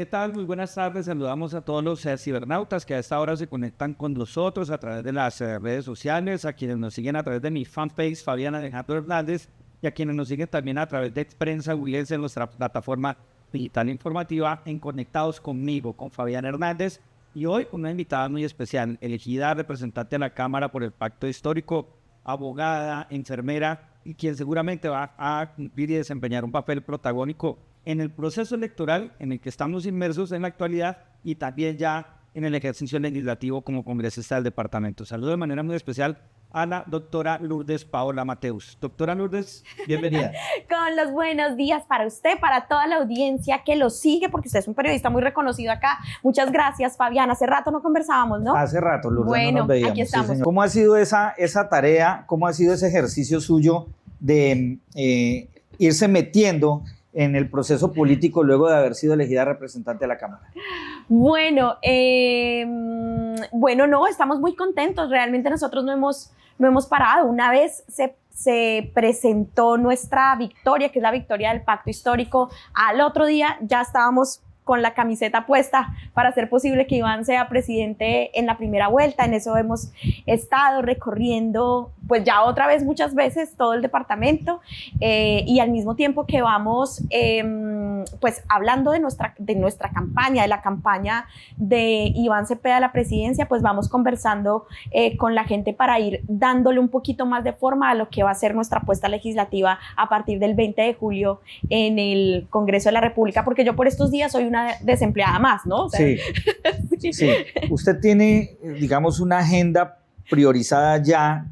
¿Qué tal? Muy buenas tardes. Saludamos a todos los cibernautas que a esta hora se conectan con nosotros a través de las redes sociales, a quienes nos siguen a través de mi fanpage Fabián Alejandro Hernández y a quienes nos siguen también a través de Prensa Huilense en nuestra plataforma digital informativa en Conectados conmigo, con Fabián Hernández. Y hoy una invitada muy especial, elegida representante de la Cámara por el Pacto Histórico, abogada, enfermera y quien seguramente va a cumplir y desempeñar un papel protagónico en el proceso electoral en el que estamos inmersos en la actualidad y también ya en el ejercicio legislativo como congresista del departamento. Saludo de manera muy especial a la doctora Lourdes Paola Mateus. Doctora Lourdes, bienvenida. Con los buenos días para usted, para toda la audiencia que lo sigue, porque usted es un periodista muy reconocido acá. Muchas gracias, Fabián. Hace rato no conversábamos, ¿no? Hace rato, Lourdes, bueno, no nos veíamos. Aquí estamos. Sí, ¿cómo ha sido esa tarea, cómo ha sido ese ejercicio suyo de irse metiendo en el proceso político luego de haber sido elegida representante de la Cámara? Bueno, no, estamos muy contentos. Realmente nosotros no hemos parado. Una vez se presentó nuestra victoria, que es la victoria del Pacto Histórico, al otro día ya estábamos con la camiseta puesta para hacer posible que Iván sea presidente en la primera vuelta. En eso hemos estado recorriendo, pues ya otra vez muchas veces todo el departamento y al mismo tiempo que vamos pues hablando de nuestra campaña, de la campaña de Iván Cepeda a la presidencia, pues vamos conversando con la gente para ir dándole un poquito más de forma a lo que va a ser nuestra apuesta legislativa a partir del 20 de julio en el Congreso de la República, porque yo por estos días soy una desempleada más, ¿no? O sea, sí. Usted tiene, digamos, una agenda priorizada ya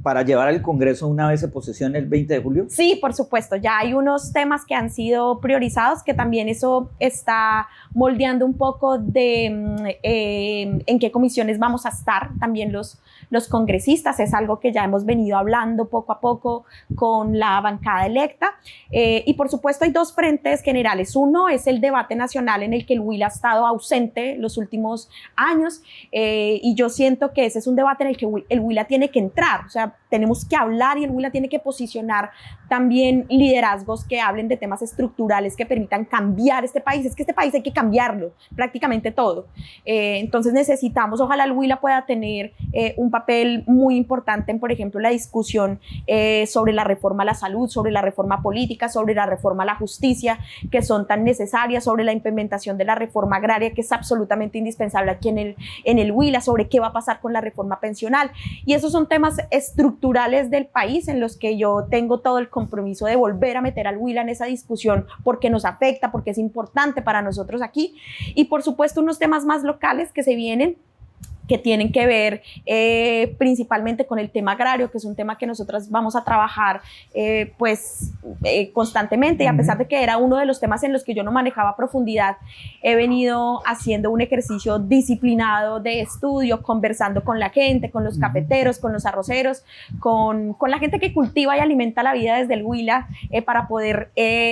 para llevar al Congreso una vez se posesione el 20 de julio. Sí, por supuesto. Ya hay unos temas que han sido priorizados, que también eso está moldeando un poco de en qué comisiones vamos a estar también los congresistas. Es algo que ya hemos venido hablando poco a poco con la bancada electa. Y por supuesto hay dos frentes generales. Uno es el debate nacional en el que el Huila ha estado ausente los últimos años y yo siento que ese es un debate en el que el Huila tiene que entrar. O sea, tenemos que hablar y el Huila tiene que posicionar también liderazgos que hablen de temas estructurales que permitan cambiar este país. Es que este país hay que cambiarlo, prácticamente todo. Entonces necesitamos, ojalá el Huila pueda tener un papel muy importante en, por ejemplo, la discusión sobre la reforma a la salud, sobre la reforma política, sobre la reforma a la justicia, que son tan necesarias, sobre la implementación de la reforma agraria, que es absolutamente indispensable aquí en el Huila, sobre qué va a pasar con la reforma pensional. Y esos son temas estructurales del país en los que yo tengo todo el compromiso de volver a meter al Huila en esa discusión porque nos afecta, porque es importante para nosotros aquí. Y por supuesto unos temas más locales que se vienen, que tienen que ver principalmente con el tema agrario, que es un tema que nosotros vamos a trabajar constantemente, y a pesar de que era uno de los temas en los que yo no manejaba a profundidad, he venido haciendo un ejercicio disciplinado de estudio, conversando con la gente, con los cafeteros, con los arroceros, con la gente que cultiva y alimenta la vida desde el Huila para poder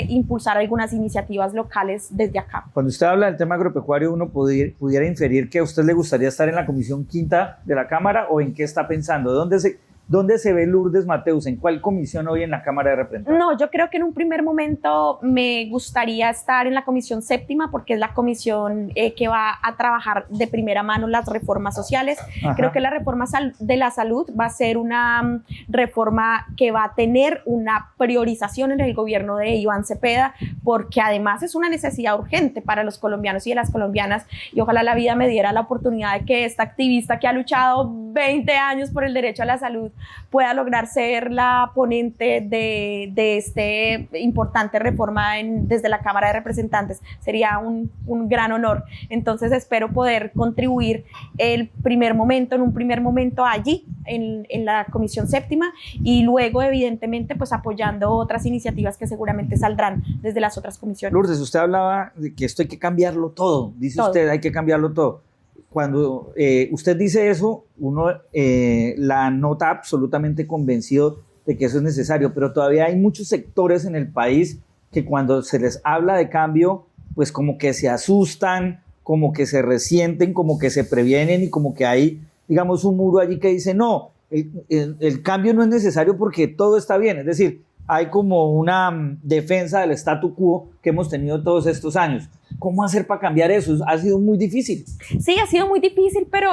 impulsar algunas iniciativas locales desde acá. Cuando usted habla del tema agropecuario, uno pudiera inferir que a usted le gustaría estar en la Comisión Quinta de la Cámara, ¿o en qué está pensando? ¿Dónde se ve Lourdes Mateus? ¿En cuál comisión hoy en la Cámara de Representantes? No, yo creo que en un primer momento me gustaría estar en la Comisión Séptima, porque es la comisión que va a trabajar de primera mano las reformas sociales. Ajá. Creo que la reforma de la salud va a ser una reforma que va a tener una priorización en el gobierno de Iván Cepeda, porque además es una necesidad urgente para los colombianos y de las colombianas, y ojalá la vida me diera la oportunidad de que esta activista que ha luchado 20 años por el derecho a la salud pueda lograr ser la ponente de este importante reforma desde la Cámara de Representantes. Sería un gran honor. Entonces espero poder contribuir en un primer momento allí en la Comisión Séptima, y luego evidentemente pues apoyando otras iniciativas que seguramente saldrán desde las otras comisiones. Lourdes, usted hablaba de que esto hay que cambiarlo todo, dice todo. Usted hay que cambiarlo todo. Cuando usted dice eso, uno la nota absolutamente convencido de que eso es necesario, pero todavía hay muchos sectores en el país que cuando se les habla de cambio, pues como que se asustan, como que se resienten, como que se previenen, y como que hay, digamos, un muro allí que dice, no, el cambio no es necesario porque todo está bien. Es decir, hay como una defensa del statu quo que hemos tenido todos estos años. ¿Cómo hacer para cambiar eso? Ha sido muy difícil. Sí, ha sido muy difícil, pero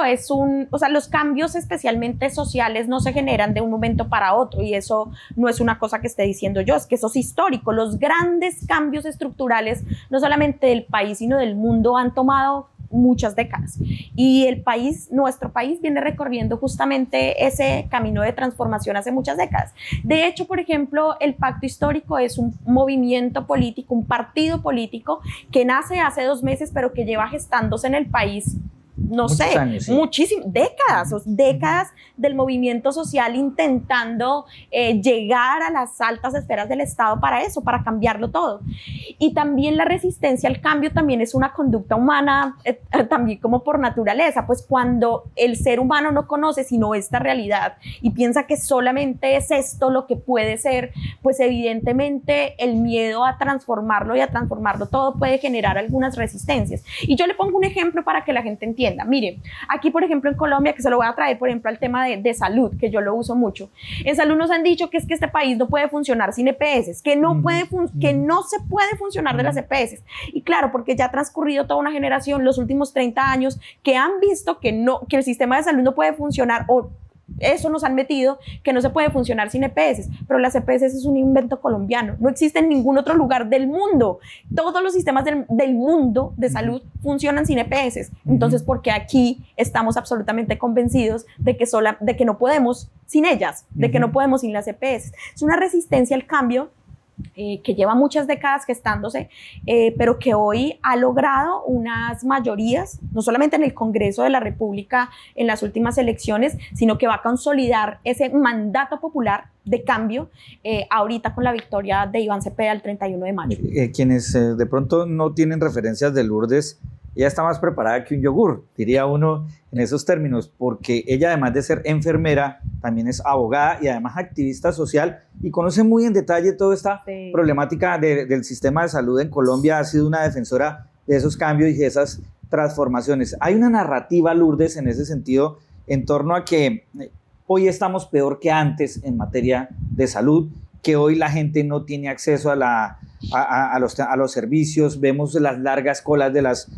o sea, los cambios especialmente sociales no se generan de un momento para otro y eso no es una cosa que esté diciendo yo, es que eso es histórico. Los grandes cambios estructurales, no solamente del país, sino del mundo, han tomado muchas décadas y nuestro país viene recorriendo justamente ese camino de transformación hace muchas décadas. De hecho, por ejemplo, el Pacto Histórico es un movimiento político, un partido político que nace hace 2 meses, pero que lleva gestándose en el país muchísimas décadas del movimiento social intentando llegar a las altas esferas del Estado para eso, para cambiarlo todo. Y también la resistencia al cambio también es una conducta humana, también como por naturaleza, pues cuando el ser humano no conoce sino esta realidad y piensa que solamente es esto lo que puede ser, pues evidentemente el miedo a transformarlo y a transformarlo todo puede generar algunas resistencias. Y yo le pongo un ejemplo para que la gente entienda. Mire, aquí por ejemplo en Colombia, que se lo voy a traer por ejemplo al tema de salud, que yo lo uso mucho. En salud nos han dicho que es que este país no puede funcionar sin EPS, que no se puede funcionar de las EPS. Y claro, porque ya ha transcurrido toda una generación, los últimos 30 años, que han visto que el sistema de salud no puede funcionar, o eso nos han metido, que no se puede funcionar sin EPS, pero las EPS es un invento colombiano, no existe en ningún otro lugar del mundo. Todos los sistemas del mundo de salud funcionan sin EPS. Entonces, ¿por qué aquí estamos absolutamente convencidos de que no podemos sin ellas, de que no podemos sin las EPS? Es una resistencia al cambio que lleva muchas décadas gestándose, pero que hoy ha logrado unas mayorías, no solamente en el Congreso de la República en las últimas elecciones, sino que va a consolidar ese mandato popular de cambio ahorita con la victoria de Iván Cepeda el 31 de mayo. Quienes de pronto no tienen referencias de Lourdes, ella está más preparada que un yogur, diría uno en esos términos, porque ella además de ser enfermera, también es abogada y además activista social y conoce muy en detalle toda esta problemática del sistema de salud en Colombia. Ha sido una defensora de esos cambios y de esas transformaciones. Hay una narrativa, Lourdes, en ese sentido, en torno a que hoy estamos peor que antes en materia de salud, que hoy la gente no tiene acceso a los servicios, vemos las largas colas de las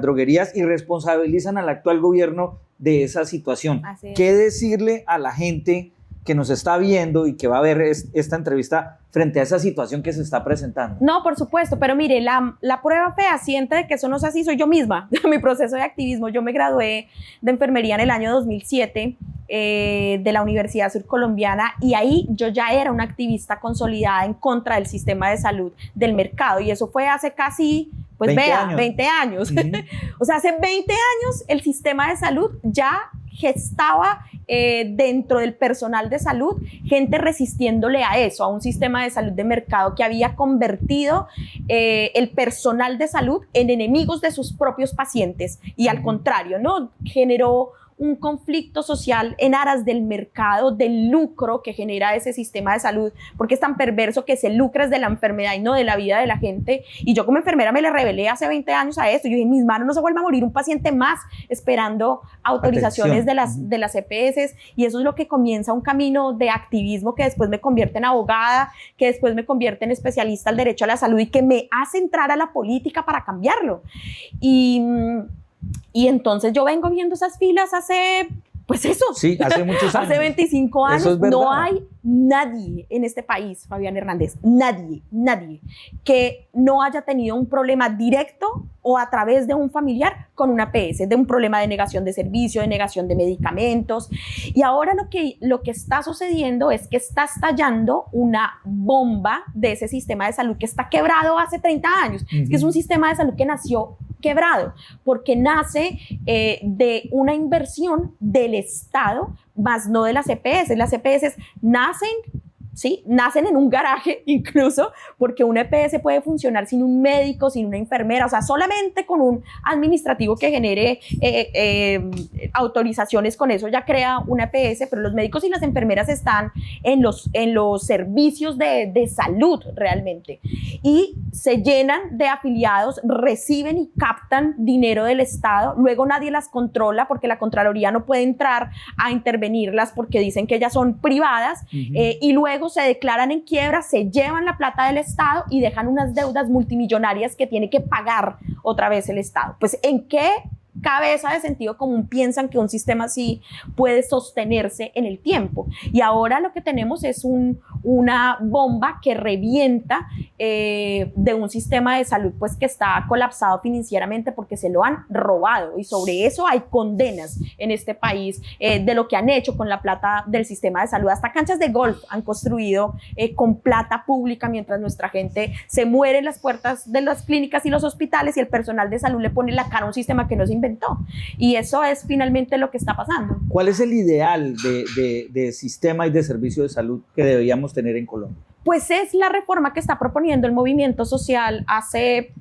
droguerías y responsabilizan al actual gobierno de esa situación. ¿Qué decirle a la gente que nos está viendo y que va a ver esta entrevista frente a esa situación que se está presentando? No, por supuesto, pero mire, la prueba fehaciente de que eso no es así soy yo misma, mi proceso de activismo. Yo me gradué de enfermería en el año 2007 de la Universidad Surcolombiana y ahí yo ya era una activista consolidada en contra del sistema de salud del mercado y eso fue hace casi, 20 años. O sea, hace 20 años el sistema de salud ya gestaba dentro del personal de salud gente resistiéndole a eso, a un sistema de salud de mercado que había convertido el personal de salud en enemigos de sus propios pacientes y al contrario, ¿no? Generó un conflicto social en aras del mercado, del lucro que genera ese sistema de salud, porque es tan perverso que se lucra de la enfermedad y no de la vida de la gente. Y yo como enfermera me le rebelé hace 20 años a esto. Yo dije, en mis manos no se vuelva a morir un paciente más esperando autorizaciones de las EPS, y eso es lo que comienza un camino de activismo que después me convierte en abogada, que después me convierte en especialista al derecho a la salud y que me hace entrar a la política para cambiarlo. Y entonces yo vengo viendo esas filas hace, pues eso. Sí, hace muchos años. Hace 25 años. Eso es verdad. No hay nadie en este país, Fabián Hernández, nadie, que no haya tenido un problema directo o a través de un familiar con una EPS, de un problema de negación de servicio, de negación de medicamentos. Y ahora lo que está sucediendo es que está estallando una bomba de ese sistema de salud que está quebrado hace 30 años. Es que es un sistema de salud que nació quebrado, porque nace de una inversión del Estado, más no de las EPS. Las EPS nacen en un garaje incluso, porque una EPS puede funcionar sin un médico, sin una enfermera, o sea, solamente con un administrativo que genere autorizaciones, con eso ya crea una EPS, pero los médicos y las enfermeras están en los servicios de salud realmente, y se llenan de afiliados, reciben y captan dinero del Estado, luego nadie las controla porque la Contraloría no puede entrar a intervenirlas porque dicen que ellas son privadas, y luego luego se declaran en quiebra, se llevan la plata del Estado y dejan unas deudas multimillonarias que tiene que pagar otra vez el Estado. Pues, ¿en qué cabeza de sentido común piensan que un sistema así puede sostenerse en el tiempo? Y ahora lo que tenemos es una bomba que revienta de un sistema de salud pues que está colapsado financieramente porque se lo han robado, y sobre eso hay condenas en este país de lo que han hecho con la plata del sistema de salud. Hasta canchas de golf han construido con plata pública, mientras nuestra gente se muere en las puertas de las clínicas y los hospitales, y el personal de salud le pone la cara a un sistema que no se inventó. Y eso es finalmente lo que está pasando. ¿Cuál es el ideal de sistema y de servicio de salud que deberíamos tener en Colombia? Pues es la reforma que está proponiendo el movimiento social. Hace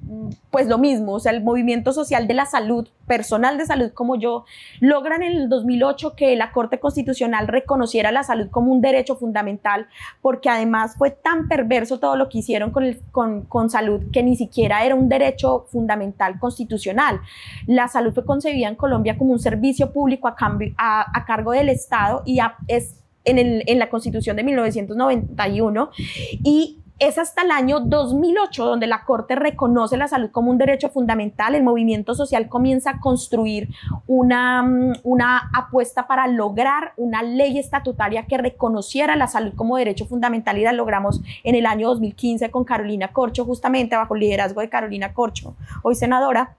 pues lo mismo, o sea, el movimiento social de la salud, personal de salud como yo, logran en el 2008 que la Corte Constitucional reconociera la salud como un derecho fundamental, porque además fue tan perverso todo lo que hicieron con salud que ni siquiera era un derecho fundamental constitucional. La salud fue concebida en Colombia como un servicio público a cargo del Estado, y es en la Constitución de 1991, y es hasta el año 2008 donde la Corte reconoce la salud como un derecho fundamental. El movimiento social comienza a construir una apuesta para lograr una ley estatutaria que reconociera la salud como derecho fundamental, y la logramos en el año 2015 con Carolina Corcho, justamente bajo el liderazgo de Carolina Corcho, hoy senadora.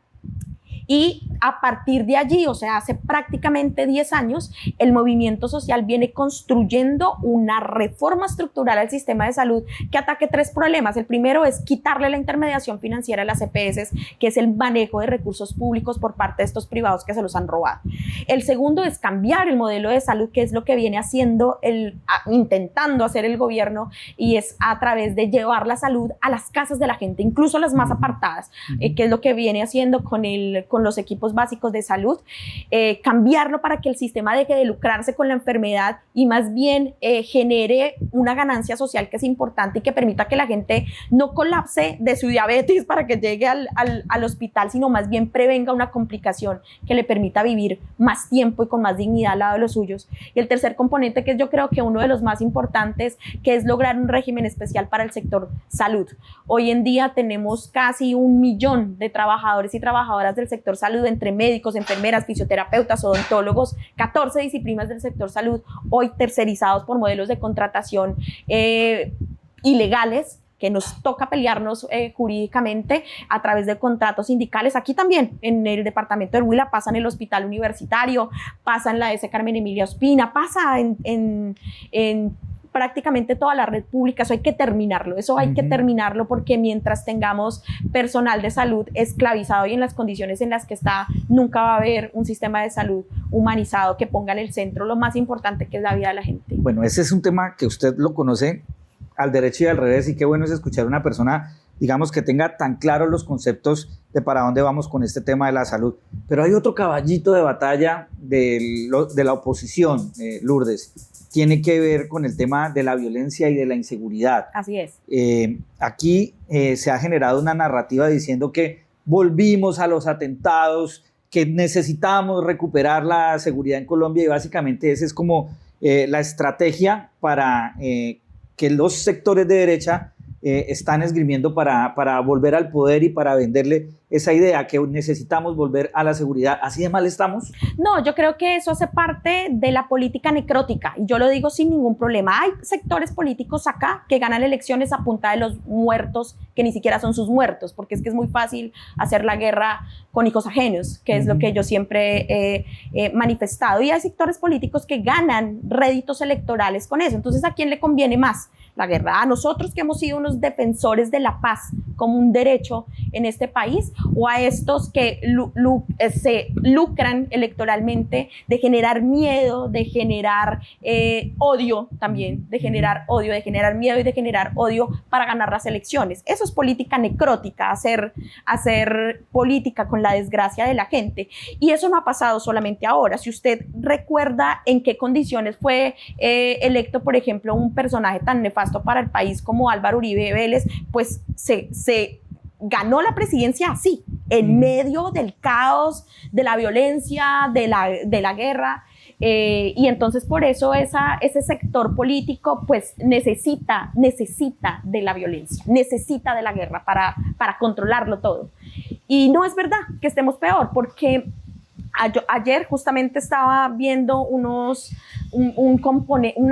Y a partir de allí, o sea, hace prácticamente 10 años, el movimiento social viene construyendo una reforma estructural al sistema de salud que ataque 3 problemas. El primero es quitarle la intermediación financiera a las EPS, que es el manejo de recursos públicos por parte de estos privados que se los han robado. El segundo es cambiar el modelo de salud, que es lo que viene haciendo intentando hacer el gobierno, y es a través de llevar la salud a las casas de la gente, incluso las más apartadas, que es lo que viene haciendo con los equipos básicos de salud. Cambiarlo para que el sistema deje de lucrarse con la enfermedad y más bien genere una ganancia social que es importante y que permita que la gente no colapse de su diabetes para que llegue al hospital, sino más bien prevenga una complicación que le permita vivir más tiempo y con más dignidad al lado de los suyos. Y el tercer componente, que es yo creo que uno de los más importantes, que es lograr un régimen especial para el sector salud. Hoy en día tenemos casi 1 millón de trabajadores y trabajadoras del sector salud, entre médicos, enfermeras, fisioterapeutas, odontólogos, 14 disciplinas del sector salud, hoy tercerizados por modelos de contratación ilegales, que nos toca pelearnos jurídicamente a través de contratos sindicales. Aquí también, en el departamento del Huila, pasa en el hospital universitario, pasa en la S. Carmen Emilia Ospina, pasa en prácticamente toda la red pública. Eso hay que terminarlo, porque mientras tengamos personal de salud esclavizado y en las condiciones en las que está, nunca va a haber un sistema de salud humanizado que ponga en el centro lo más importante, que es la vida de la gente. Bueno, ese es un tema que usted lo conoce al derecho y al revés, y qué bueno es escuchar a una persona, digamos, que tenga tan claros los conceptos de para dónde vamos con este tema de la salud. Pero hay otro caballito de batalla de la oposición, Lourdes, tiene que ver con el tema de la violencia y de la inseguridad. Así es. Aquí se ha generado una narrativa diciendo que volvimos a los atentados, que necesitamos recuperar la seguridad en Colombia, y básicamente esa es como la estrategia para que los sectores de derecha están esgrimiendo para volver al poder y para venderle esa idea que necesitamos volver a la seguridad. ¿Así de mal estamos? No, yo creo que eso hace parte de la política necrótica, y yo lo digo sin ningún problema. Hay sectores políticos acá que ganan elecciones a punta de los muertos, que ni siquiera son sus muertos, porque es que es muy fácil hacer la guerra con hijos ajenos, que es lo que yo siempre he manifestado, y hay sectores políticos que ganan réditos electorales con eso. Entonces, ¿a quién le conviene más la guerra? ¿A nosotros, que hemos sido unos defensores de la paz como un derecho en este país, o a estos que se lucran electoralmente de generar miedo, de generar odio también, de generar miedo y de generar odio para ganar las elecciones? Eso es política necrótica, hacer política con la desgracia de la gente. Y eso no ha pasado solamente ahora. Si usted recuerda en qué condiciones fue electo, por ejemplo, un personaje tan nefasto para el país como Álvaro Uribe Vélez, pues se ganó la presidencia así, en medio del caos, de la violencia, de la guerra. Y entonces por eso ese sector político pues necesita de la violencia, necesita de la guerra para controlarlo todo. Y no es verdad que estemos peor, porque ayer justamente estaba viendo una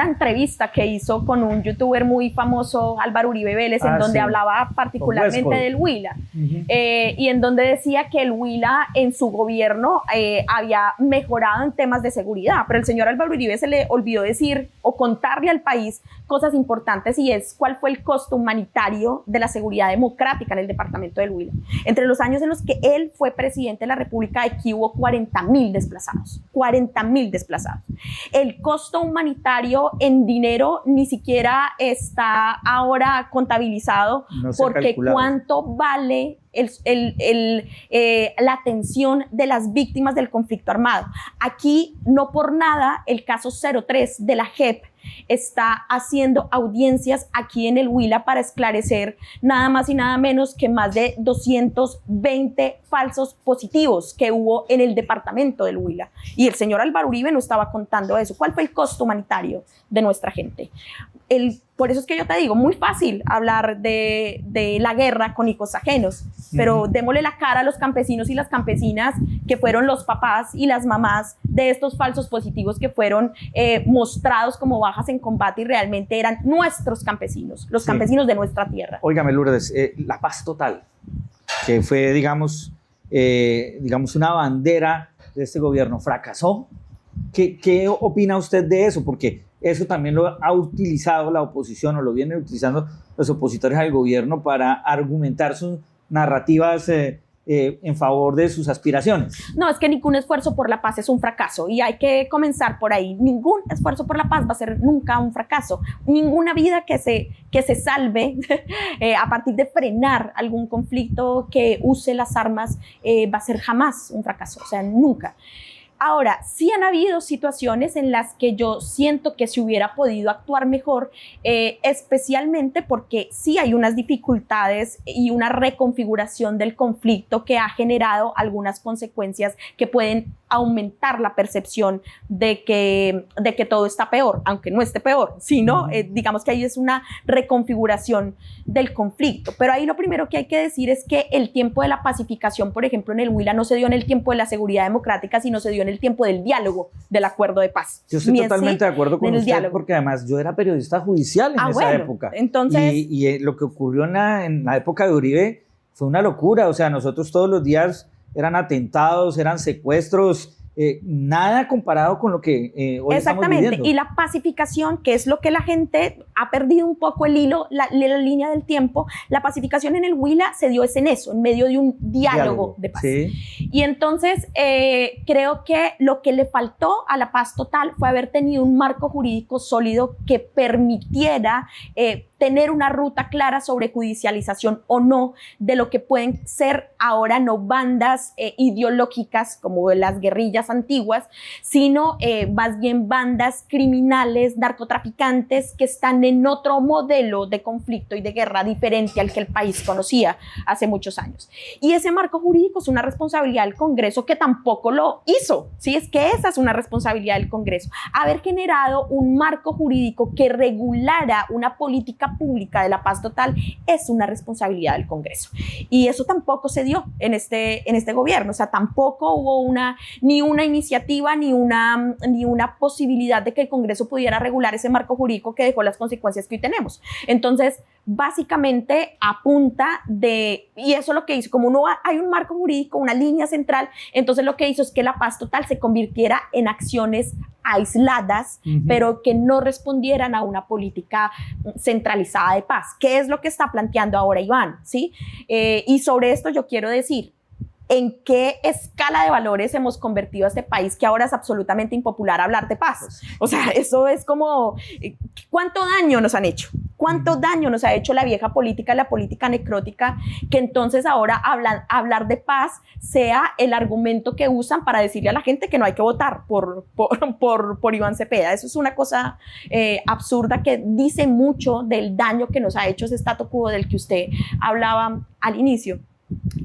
entrevista que hizo con un youtuber muy famoso, Álvaro Uribe Vélez, en donde hablaba particularmente del Huila, y en donde decía que el Huila en su gobierno había mejorado en temas de seguridad, pero el señor Álvaro Uribe se le olvidó decir o contarle al país cosas importantes, y es cuál fue el costo humanitario de la seguridad democrática en el departamento del Huila. Entre los años en los que él fue presidente de la República, aquí hubo 40.000 desplazados, 40.000 desplazados. El costo humanitario en dinero ni siquiera está ahora contabilizado, no porque cuánto vale la atención de las víctimas del conflicto armado. Aquí, no por nada, el caso 03 de la JEP está haciendo audiencias aquí en el Huila para esclarecer nada más y nada menos que más de 220 falsos positivos que hubo en el departamento del Huila. Y el señor Álvaro Uribe no estaba contando eso. ¿Cuál fue el costo humanitario de nuestra gente? Por eso es que yo te digo, muy fácil hablar de la guerra con hijos ajenos, pero démosle la cara a los campesinos y las campesinas que fueron los papás y las mamás de estos falsos positivos que fueron mostrados como bajas en combate y realmente eran nuestros campesinos, los campesinos de nuestra tierra. Óigame, Lourdes, la paz total, que fue, digamos, una bandera de este gobierno, ¿fracasó? ¿Qué opina usted de eso? Porque eso también lo ha utilizado la oposición, o lo vienen utilizando los opositores al gobierno para argumentar sus narrativas en favor de sus aspiraciones. No, es que ningún esfuerzo por la paz es un fracaso, y hay que comenzar por ahí. Ningún esfuerzo por la paz va a ser nunca un fracaso. Ninguna vida que se salve a partir de frenar algún conflicto que use las armas va a ser jamás un fracaso, o sea, nunca. Ahora, sí han habido situaciones en las que yo siento que se hubiera podido actuar mejor, especialmente porque sí hay unas dificultades y una reconfiguración del conflicto que ha generado algunas consecuencias que pueden aumentar la percepción de que todo está peor, aunque no esté peor, sino digamos que ahí es una reconfiguración del conflicto. Pero ahí lo primero que hay que decir es que el tiempo de la pacificación, por ejemplo, en el Huila no se dio en el tiempo de la seguridad democrática, sino se dio en el tiempo del diálogo, del acuerdo de paz. Yo estoy totalmente de acuerdo con usted, porque además yo era periodista judicial en esa época. Entonces, y lo que ocurrió en la época de Uribe fue una locura. O sea, nosotros todos los días eran atentados, eran secuestros, nada comparado con lo que hoy estamos viviendo. Y la pacificación, que es lo que la gente ha perdido un poco el hilo, la línea del tiempo, la pacificación en el Huila se dio en eso, en medio de un diálogo de paz. Sí. Y entonces creo que lo que le faltó a la paz total fue haber tenido un marco jurídico sólido que permitiera tener una ruta clara sobre judicialización o no de lo que pueden ser ahora no bandas ideológicas como las guerrillas antiguas, sino más bien bandas criminales, narcotraficantes que están en otro modelo de conflicto y de guerra diferente al que el país conocía hace muchos años. Y ese marco jurídico es una responsabilidad del Congreso, que tampoco lo hizo, ¿sí? Es que esa es una responsabilidad del Congreso, haber generado un marco jurídico que regulara una política pública de la paz total es una responsabilidad del Congreso, y eso tampoco se dio en este gobierno. O sea, tampoco hubo ni una iniciativa ni una posibilidad de que el Congreso pudiera regular ese marco jurídico que dejó las consecuencias que hoy tenemos. Entonces, básicamente a punta de, y eso lo que hizo, como hay un marco jurídico, una línea central, entonces lo que hizo es que la paz total se convirtiera en acciones aisladas, pero que no respondieran a una política centralizada de paz, que es lo que está planteando ahora Iván, ¿sí? Y sobre esto yo quiero decir, ¿en qué escala de valores hemos convertido a este país que ahora es absolutamente impopular hablar de paz? O sea, eso es como, ¿cuánto daño nos han hecho? ¿Cuánto daño nos ha hecho la vieja política, la política necrótica, que entonces ahora hablar de paz sea el argumento que usan para decirle a la gente que no hay que votar por Iván Cepeda? Eso es una cosa absurda que dice mucho del daño que nos ha hecho ese statu quo del que usted hablaba al inicio.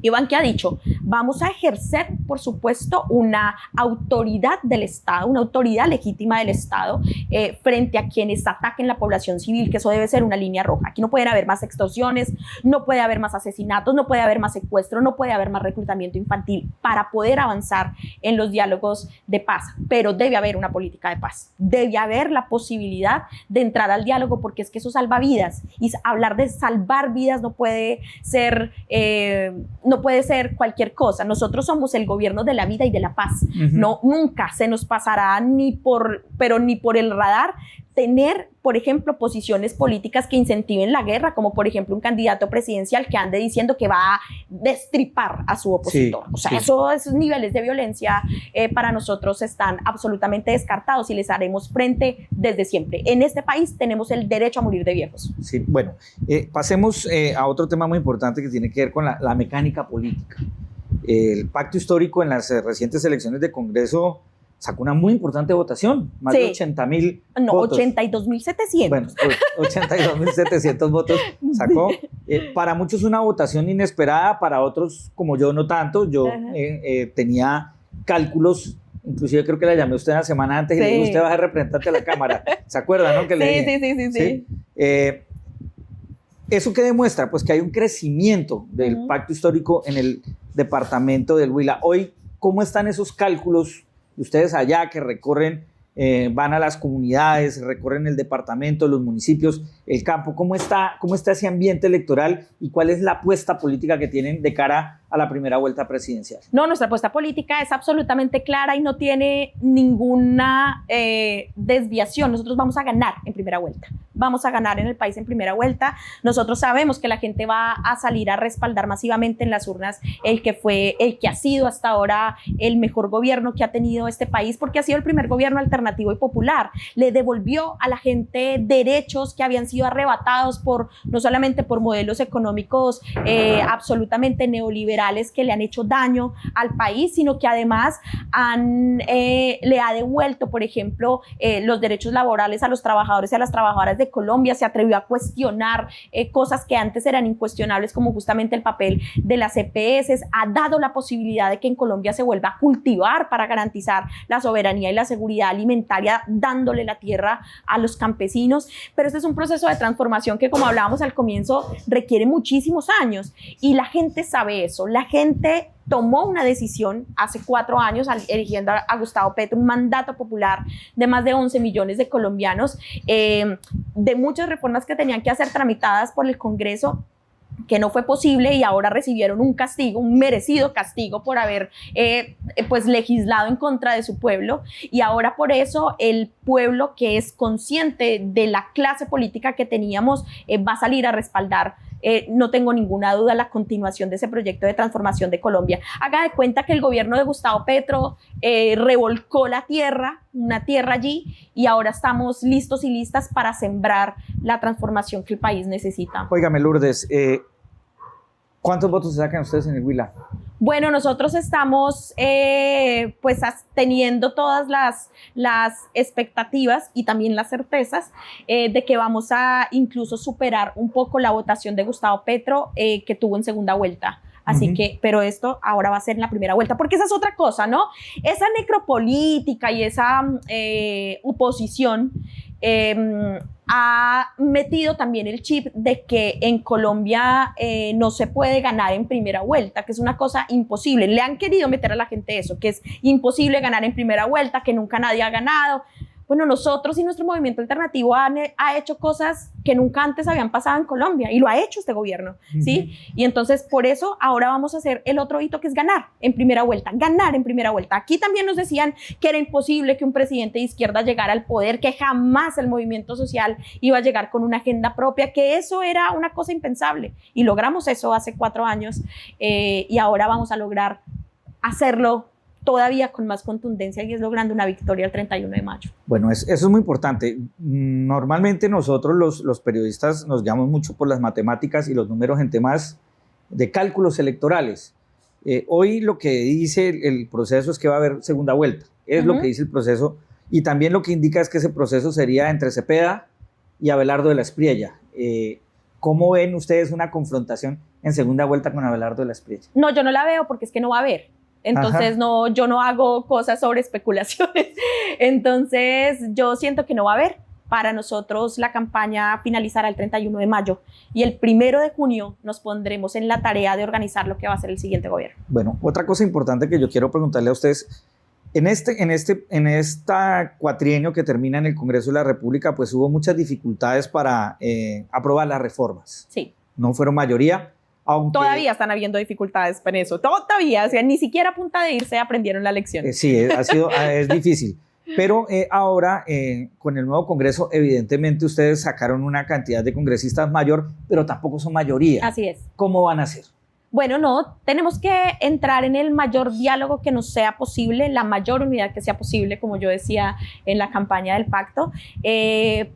Iván, ¿qué ha dicho? Vamos a ejercer por supuesto, una autoridad del Estado, una autoridad legítima del Estado frente a quienes ataquen la población civil, que eso debe ser una línea roja. Aquí no pueden haber más extorsiones, no puede haber más asesinatos, no puede haber más secuestro, no puede haber más reclutamiento infantil para poder avanzar en los diálogos de paz. Pero debe haber una política de paz, debe haber la posibilidad de entrar al diálogo, porque es que eso salva vidas, y hablar de salvar vidas no puede ser cualquier cosa. Nosotros somos el gobierno de la vida y de la paz. No, nunca se nos pasará ni por el radar tener, por ejemplo, posiciones políticas que incentiven la guerra, como por ejemplo un candidato presidencial que ande diciendo que va a destripar a su opositor. Sí, o sea, sí. Esos niveles de violencia para nosotros están absolutamente descartados y les haremos frente desde siempre. En este país tenemos el derecho a morir de viejos. Sí, bueno, pasemos a otro tema muy importante que tiene que ver con la mecánica política. El pacto histórico en las recientes elecciones de Congreso sacó una muy importante votación, más de 80.000 votos. 82.700. Bueno, 82.700 votos sacó. Para muchos una votación inesperada, para otros como yo no tanto. Yo tenía cálculos, inclusive creo que la llamé a usted una semana antes y le dije, usted va a ser representante a la Cámara. ¿Se acuerda, no? Que le dije. Sí. ¿Eso qué demuestra? Pues que hay un crecimiento del pacto histórico en el departamento del Huila. Hoy, ¿cómo están esos cálculos? Ustedes allá que recorren, van a las comunidades, recorren el departamento, los municipios, el campo, ¿cómo está ese ambiente electoral y cuál es la apuesta política que tienen de cara a la primera vuelta presidencial? No, nuestra apuesta política es absolutamente clara y no tiene ninguna desviación. Nosotros vamos a ganar en primera vuelta. Vamos a ganar en el país en primera vuelta. Nosotros sabemos que la gente va a salir a respaldar masivamente en las urnas el que ha sido hasta ahora el mejor gobierno que ha tenido este país, porque ha sido el primer gobierno alternativo y popular. Le devolvió a la gente derechos que habían sido arrebatados no solamente por modelos económicos absolutamente neoliberales que le han hecho daño al país, sino que además le ha devuelto, por ejemplo, los derechos laborales a los trabajadores y a las trabajadoras de Colombia. Se atrevió a cuestionar cosas que antes eran incuestionables, como justamente el papel de las EPS. Ha dado la posibilidad de que en Colombia se vuelva a cultivar para garantizar la soberanía y la seguridad alimentaria, dándole la tierra a los campesinos. Pero este es un proceso de transformación que, como hablábamos al comienzo, requiere muchísimos años, y la gente sabe eso. La gente tomó una decisión hace 4 años eligiendo a Gustavo Petro, un mandato popular de más de 11 millones de colombianos, de muchas reformas que tenían que ser tramitadas por el Congreso, que no fue posible, y ahora recibieron un castigo, un merecido castigo por haber pues legislado en contra de su pueblo. Y ahora por eso el pueblo, que es consciente de la clase política que teníamos, va a salir a respaldar, no tengo ninguna duda, la continuación de ese proyecto de transformación de Colombia. Haga de cuenta que el gobierno de Gustavo Petro revolcó la tierra, una tierra allí, y ahora estamos listos y listas para sembrar la transformación que el país necesita. Óigame, Lourdes, ¿cuántos votos se sacan ustedes en el Huila? Bueno, nosotros estamos pues teniendo todas las expectativas y también las certezas de que vamos a incluso superar un poco la votación de Gustavo Petro que tuvo en segunda vuelta. Así que, pero esto ahora va a ser en la primera vuelta, porque esa es otra cosa, ¿no? Esa necropolítica y esa oposición ha metido también el chip de que en Colombia no se puede ganar en primera vuelta, que es una cosa imposible. Le han querido meter a la gente eso, que es imposible ganar en primera vuelta, que nunca nadie ha ganado. Bueno, nosotros y nuestro movimiento alternativo ha hecho cosas que nunca antes habían pasado en Colombia, y lo ha hecho este gobierno, ¿sí? Y entonces por eso ahora vamos a hacer el otro hito, que es ganar en primera vuelta, ganar en primera vuelta. Aquí también nos decían que era imposible que un presidente de izquierda llegara al poder, que jamás el movimiento social iba a llegar con una agenda propia, que eso era una cosa impensable, y logramos eso hace 4 años, y ahora vamos a lograr hacerlo todavía con más contundencia, y es logrando una victoria el 31 de mayo. Bueno, eso es muy importante. Normalmente nosotros los periodistas nos guiamos mucho por las matemáticas y los números en temas de cálculos electorales. Hoy lo que dice el proceso es que va a haber segunda vuelta, es lo que dice el proceso, y también lo que indica es que ese proceso sería entre Cepeda y Abelardo de la Espriella. ¿Cómo ven ustedes una confrontación en segunda vuelta con Abelardo de la Espriella? No, yo no la veo, porque es que no va a haber. Entonces, no, yo no hago cosas sobre especulaciones. Entonces, yo siento que no va a haber. Para nosotros la campaña finalizará el 31 de mayo y el 1 de junio nos pondremos en la tarea de organizar lo que va a ser el siguiente gobierno. Bueno, otra cosa importante que yo quiero preguntarle a ustedes, en esta cuatrienio que termina en el Congreso de la República, pues hubo muchas dificultades para aprobar las reformas. Sí. No fueron mayoría. Aunque, todavía están habiendo dificultades en eso, todavía, o sea, ni siquiera a punta de irse aprendieron la lección. Sí, es difícil. Pero ahora, con el nuevo Congreso, evidentemente ustedes sacaron una cantidad de congresistas mayor, pero tampoco son mayoría. Así es. ¿Cómo van a hacer? Bueno, no, tenemos que entrar en el mayor diálogo que nos sea posible, la mayor unidad que sea posible, como yo decía en la campaña del pacto,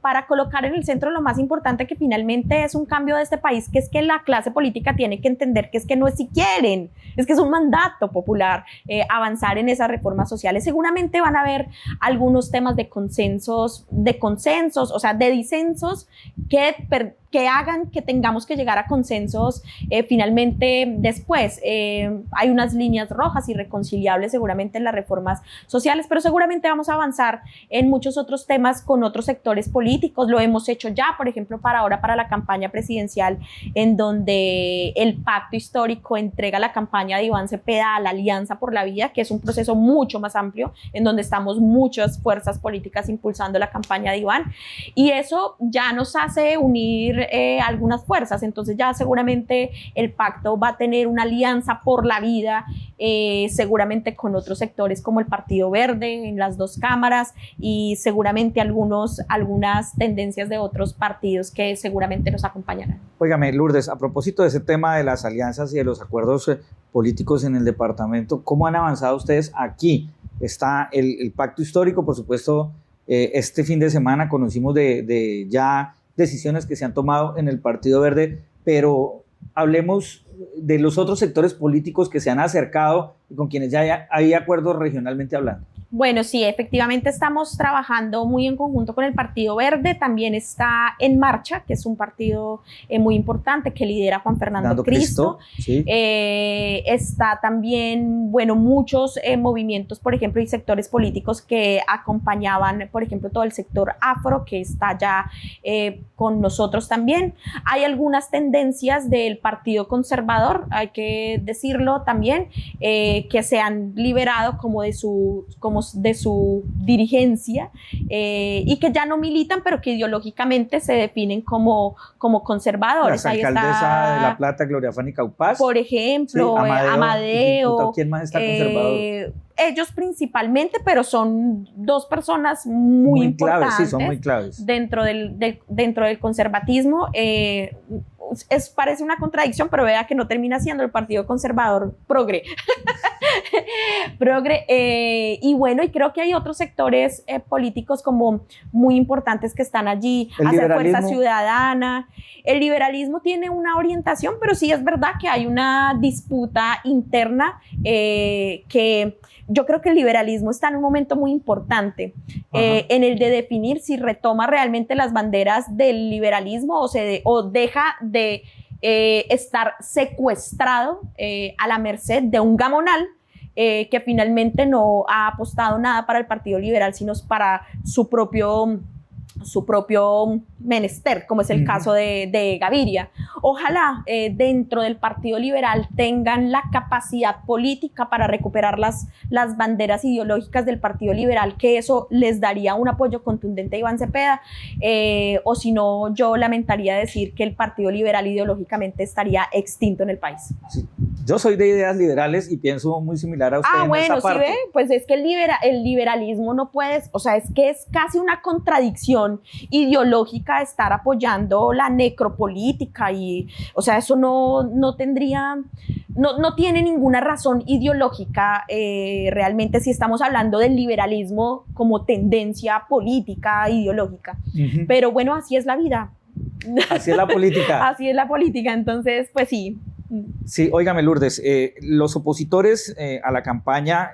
para colocar en el centro lo más importante, que finalmente es un cambio de este país, que es que la clase política tiene que entender que es que no es si quieren, es que es un mandato popular avanzar en esas reformas sociales. Seguramente van a haber algunos temas de consensos, o sea, de disensos que hagan que tengamos que llegar a consensos finalmente después. Hay unas líneas rojas irreconciliables seguramente en las reformas sociales, pero seguramente vamos a avanzar en muchos otros temas con otros sectores políticos. Lo hemos hecho ya, por ejemplo, para la campaña presidencial, en donde el pacto histórico entrega la campaña de Iván Cepeda a la Alianza por la Vida, que es un proceso mucho más amplio, en donde estamos muchas fuerzas políticas impulsando la campaña de Iván, y eso ya nos hace unir algunas fuerzas. Entonces ya seguramente el pacto va a tener una alianza por la vida, seguramente con otros sectores como el Partido Verde en las dos cámaras, y seguramente algunas tendencias de otros partidos que seguramente nos acompañarán. Óigame, Lourdes, a propósito de ese tema de las alianzas y de los acuerdos políticos en el departamento, ¿cómo han avanzado ustedes aquí? Está el pacto histórico, por supuesto. Este fin de semana conocimos de ya decisiones que se han tomado en el Partido Verde, pero hablemos de los otros sectores políticos que se han acercado y con quienes ya hay acuerdos regionalmente hablando. Bueno, sí, efectivamente estamos trabajando muy en conjunto con el Partido Verde. También está En Marcha, que es un partido muy importante que lidera Juan Fernando Cristo. Sí. Está también, bueno, muchos movimientos, por ejemplo, y sectores políticos que acompañaban, por ejemplo, todo el sector afro, que está ya con nosotros también. Hay algunas tendencias del Partido Conservador, hay que decirlo también, que se han liberado como de su dirigencia, y que ya no militan, pero que ideológicamente se definen como conservadores. La alcaldesa de La Plata, Gloria Fanny Caupaz. Por ejemplo, sí, Amadeo. ¿Quién más está conservador? Ellos principalmente, pero son dos personas muy importantes, claves, sí, son muy claves. Dentro del conservatismo. Parece una contradicción, pero vea que no termina siendo el Partido Conservador progre. Y bueno, y creo que hay otros sectores políticos como muy importantes que están allí. Hacer Fuerza Ciudadana. El liberalismo tiene una orientación, pero sí es verdad que hay una disputa interna, que yo creo que el liberalismo está en un momento muy importante, en el de definir si retoma realmente las banderas del liberalismo o deja de estar secuestrado a la merced de un gamonal que finalmente no ha apostado nada para el Partido Liberal, sino para su propio menester, como es el caso de Gaviria. Ojalá dentro del Partido Liberal tengan la capacidad política para recuperar las banderas ideológicas del Partido Liberal, que eso les daría un apoyo contundente a Iván Cepeda, o si no, yo lamentaría decir que el Partido Liberal ideológicamente estaría extinto en el país. Sí. Yo soy de ideas liberales y pienso muy similar a usted en esa parte. ¿Sí ve? Pues es que el liberalismo no puedes, o sea, es que es casi una contradicción ideológica estar apoyando la necropolítica, y, o sea, eso no tiene ninguna razón ideológica realmente, si estamos hablando del liberalismo como tendencia política, ideológica. Pero bueno, así es la vida. Así es la política. Así es la política, entonces, pues sí. Sí, óigame, Lourdes, los opositores a la campaña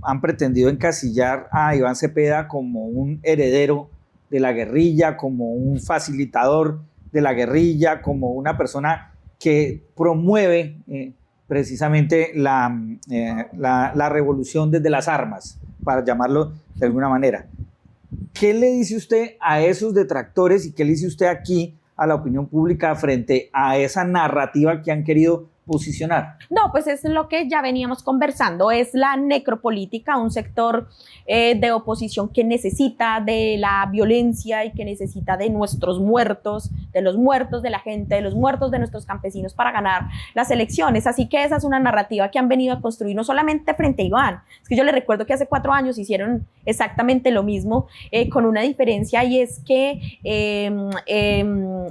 han pretendido encasillar a Iván Cepeda como un heredero de la guerrilla, como un facilitador de la guerrilla, como una persona que promueve precisamente la revolución desde las armas, para llamarlo de alguna manera. ¿Qué le dice usted a esos detractores y qué le dice usted aquí a la opinión pública frente a esa narrativa que han querido posicionar? No, pues es lo que ya veníamos conversando, es la necropolítica, un sector de oposición que necesita de la violencia y que necesita de nuestros muertos, de los muertos de la gente, de los muertos de nuestros campesinos para ganar las elecciones. Así que esa es una narrativa que han venido a construir no solamente frente a Iván, es que yo les recuerdo que hace 4 años hicieron exactamente lo mismo, con una diferencia, y es que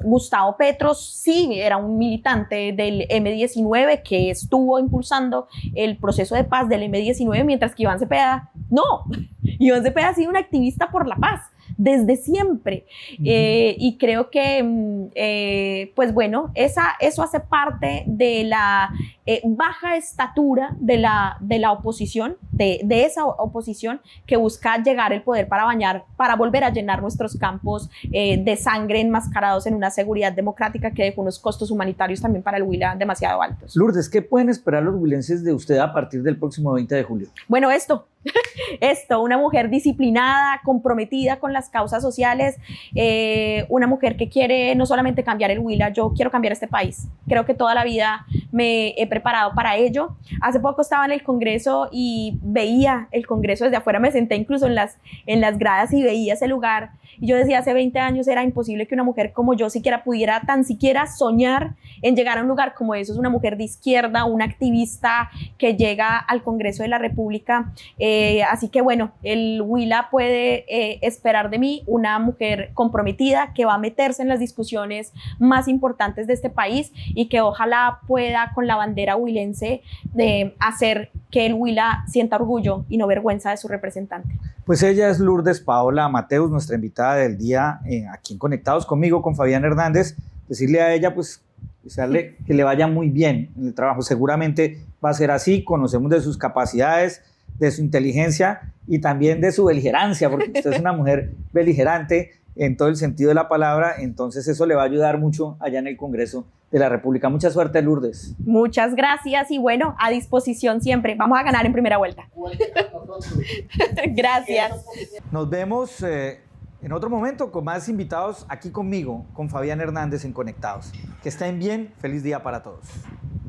Gustavo Petro sí era un militante del M-19 que estuvo impulsando el proceso de paz del M-19, mientras que Iván Cepeda no. Iván Cepeda ha sido un activista por la paz desde siempre. Y creo que, pues bueno, eso hace parte de la baja estatura de la oposición, de esa oposición que busca llegar al poder para volver a llenar nuestros campos de sangre enmascarados en una seguridad democrática que dejó unos costos humanitarios también para el Huila demasiado altos. Lourdes, ¿qué pueden esperar los huilenses de usted a partir del próximo 20 de julio? Bueno, una mujer disciplinada, comprometida con las causas sociales, una mujer que quiere no solamente cambiar el Huila, yo quiero cambiar este país. Creo que toda la vida me he preparado para ello. Hace poco estaba en el Congreso y veía el Congreso desde afuera, me senté incluso en las gradas y veía ese lugar. Y yo decía, hace 20 años era imposible que una mujer como yo siquiera pudiera tan siquiera soñar en llegar a un lugar como eso. Es una mujer de izquierda, una activista que llega al Congreso de la República. Así que bueno, el Huila puede esperar de mí una mujer comprometida que va a meterse en las discusiones más importantes de este país y que ojalá pueda con la bandera huilense hacer que el Huila sienta orgullo y no vergüenza de su representante. Pues ella es Lourdes Paola Mateus, nuestra invitada del día aquí en Conectados conmigo, con Fabián Hernández. Decirle a ella, pues, desearle que le vaya muy bien en el trabajo. Seguramente va a ser así, conocemos de sus capacidades, de su inteligencia y también de su beligerancia, porque usted es una mujer beligerante en todo el sentido de la palabra, entonces eso le va a ayudar mucho allá en el Congreso de la República. Mucha suerte, Lourdes. Muchas gracias y bueno, a disposición siempre. Vamos a ganar en primera vuelta. Gracias. Nos vemos en otro momento con más invitados aquí conmigo, con Fabián Hernández en Conectados. Que estén bien, feliz día para todos.